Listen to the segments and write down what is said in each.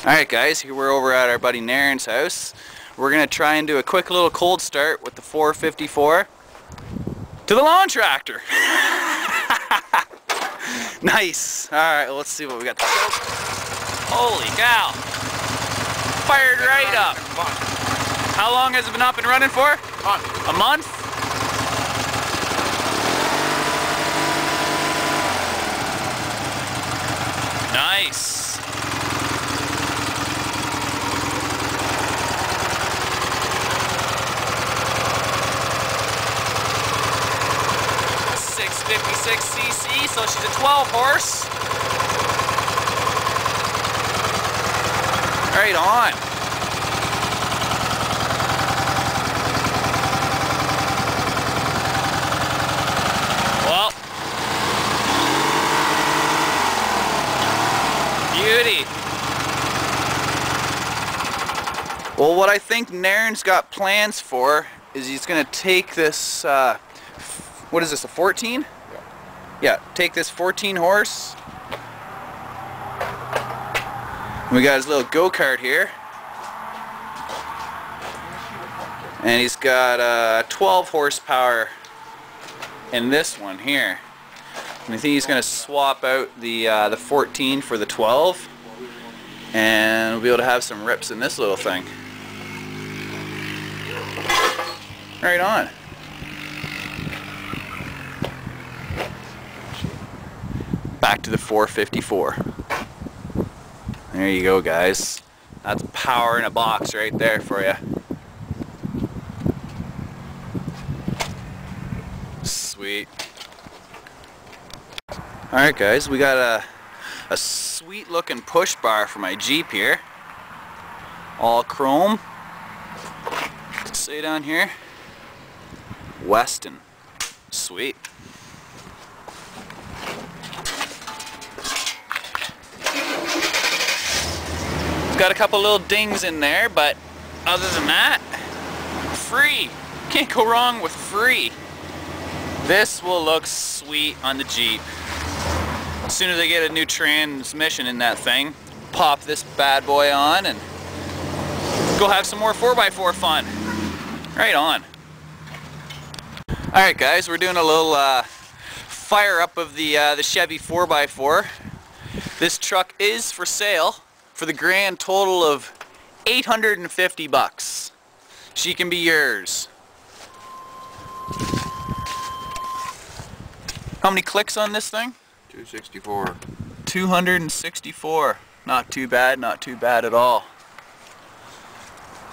Alright guys, here we're over at our buddy Naren's house. We're going to try and do a quick little cold start with the 454 to the lawn tractor. Nice. Alright, well, let's see what we got. Holy cow. Fired right up. How long has it been up and running for? A month? Nice. .56cc, so she's a 12 horse. Right on. Well, beauty. Well, what I think Naren's got plans for is he's going to take this, what is this, a 14? Yeah, take this 14 horse. We got his little go-kart here. And he's got 12 horsepower in this one here. And I think he's going to swap out the 14 for the 12. And we'll be able to have some rips in this little thing. Right on. Back to the 454. There you go, guys. That's power in a box right there for you. Sweet. Alright guys, we got a sweet looking push bar for my Jeep here. All chrome. Let's say down here, Weston. Sweet. Got a couple little dings in there, but other than that, free. Can't go wrong with free. This will look sweet on the Jeep. As soon as I get a new transmission in that thing, pop this bad boy on and go have some more 4x4 fun. Right on. Alright guys, we're doing a little fire up of the Chevy 4x4. This truck is for sale for the grand total of $850. She can be yours. How many clicks on this thing? 264. 264. Not too bad at all.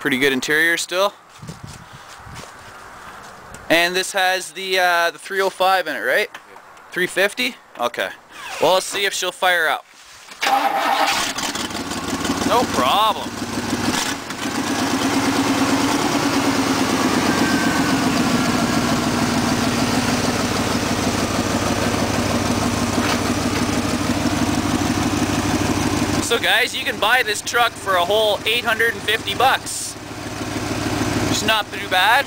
Pretty good interior still. And this has the 305 in it, right? 350? Okay. Well, let's see if she'll fire up. No problem. So guys, you can buy this truck for a whole $850. It's not too bad.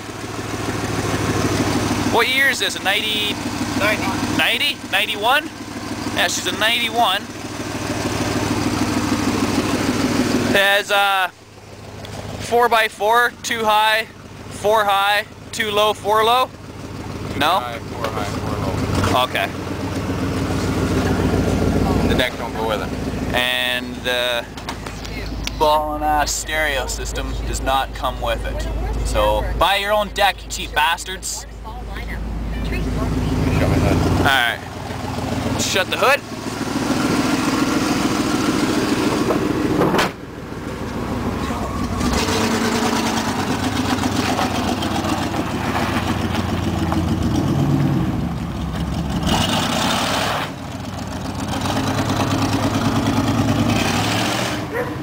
What year is this? A 90? 90? 91? Yeah, she's a 91. It has 4x4, 2 high, 4 high, 2 low, 4 low? No? 4 high, 4 low. Okay. The deck don't go with it. And the ballin' ass stereo system does not come with it. So buy your own deck, you cheap bastards. Alright. Shut the hood.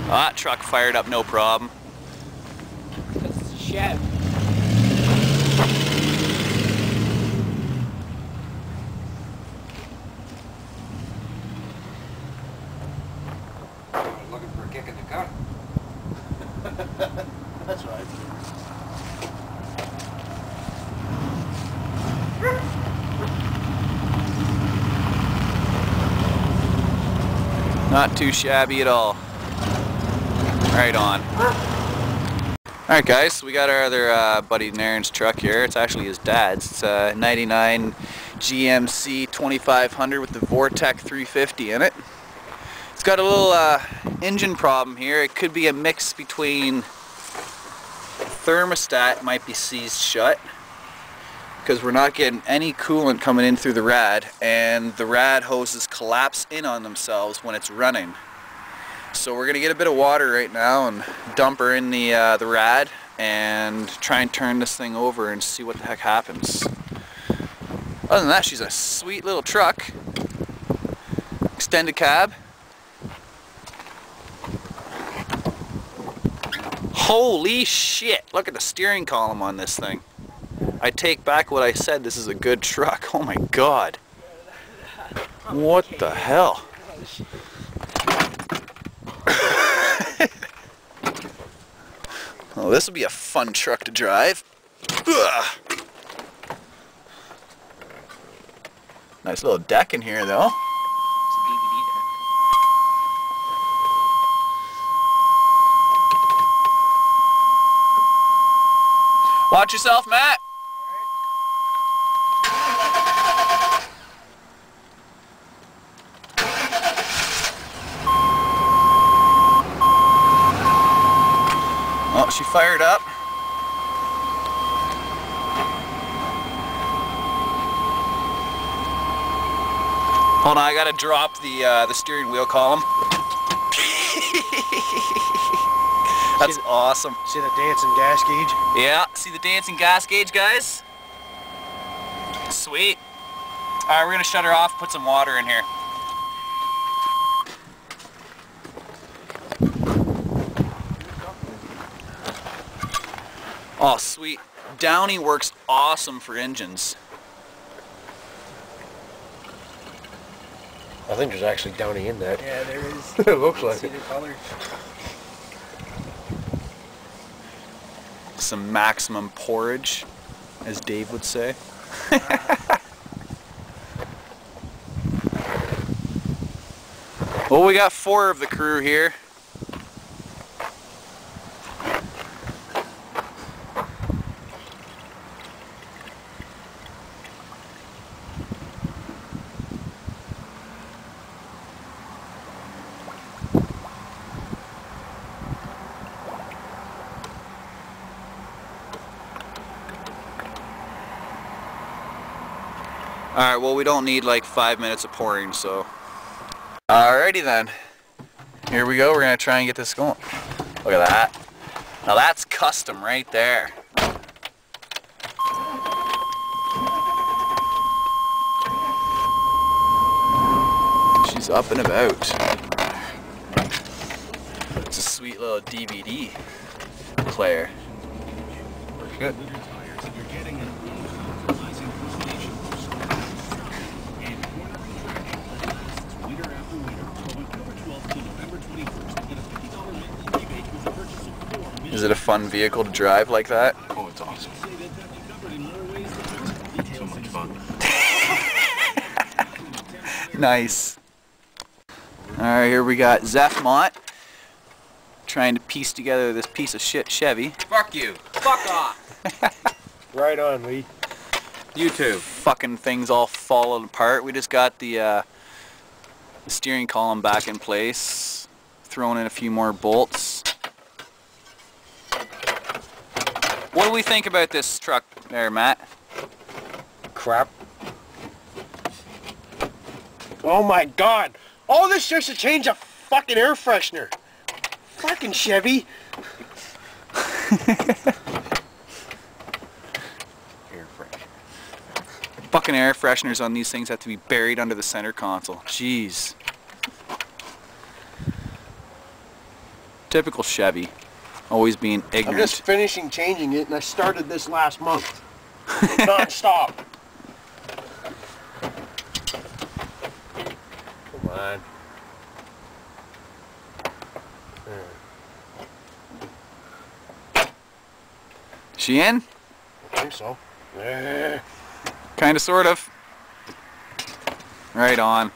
That truck fired up no problem. That's a Chev. Looking for a kick in the gut. That's right. Not too shabby at all. Right on. Alright guys, so we got our other buddy Nairn's truck here. It's actually his dad's. It's a 99 GMC 2500 with the Vortec 350 in it. It's got a little engine problem here. It could be a mix between thermostat might be seized shut because we're not getting any coolant coming in through the rad, and the rad hoses collapse in on themselves when it's running. So we're gonna get a bit of water right now and dump her in the rad and try and turn this thing over and see what the heck happens. Other than that, she's a sweet little truck. Extended cab. Holy shit! Look at the steering column on this thing. I take back what I said, this is a good truck. Oh my god. What the hell? Oh, this will be a fun truck to drive. Ugh. Nice little deck in here though. Watch yourself, Matt. Oh, she fired up. Hold on, I gotta drop the steering wheel column. That's awesome. See the dancing gas gauge? Yeah, see the dancing gas gauge, guys? Sweet. Alright, we're gonna shut her off, put some water in here. Oh, sweet. Downy works awesome for engines. I think there's actually Downy in that. Yeah, there is. It looks like see it. the color. Some maximum porridge, as Dave would say. Well, we got 4 of the crew here. Alright, well we don't need like 5 minutes of pouring, so... Alrighty then. Here we go, we're gonna try and get this going. Look at that. Now that's custom right there. She's up and about. It's a sweet little DVD player. Good. Is it a fun vehicle to drive like that? Oh, it's awesome. So much fun. Nice. Alright, here we got Zephmont trying to piece together this piece of shit Chevy. Fuck you. Fuck off. Right on, Lee. You too. Fucking things all falling apart. We just got the steering column back in place. Thrown in a few more bolts. What do we think about this truck there, Matt? Crap. Oh my god! All this just to change a fucking air freshener. Fucking Chevy. Air freshener. Fucking air fresheners on these things have to be buried under the center console. Jeez. Typical Chevy. Always being ignorant. I'm just finishing changing it, and I started this last month. Non-stop. Come on. She in? I think so. Kinda, sort of. Right on.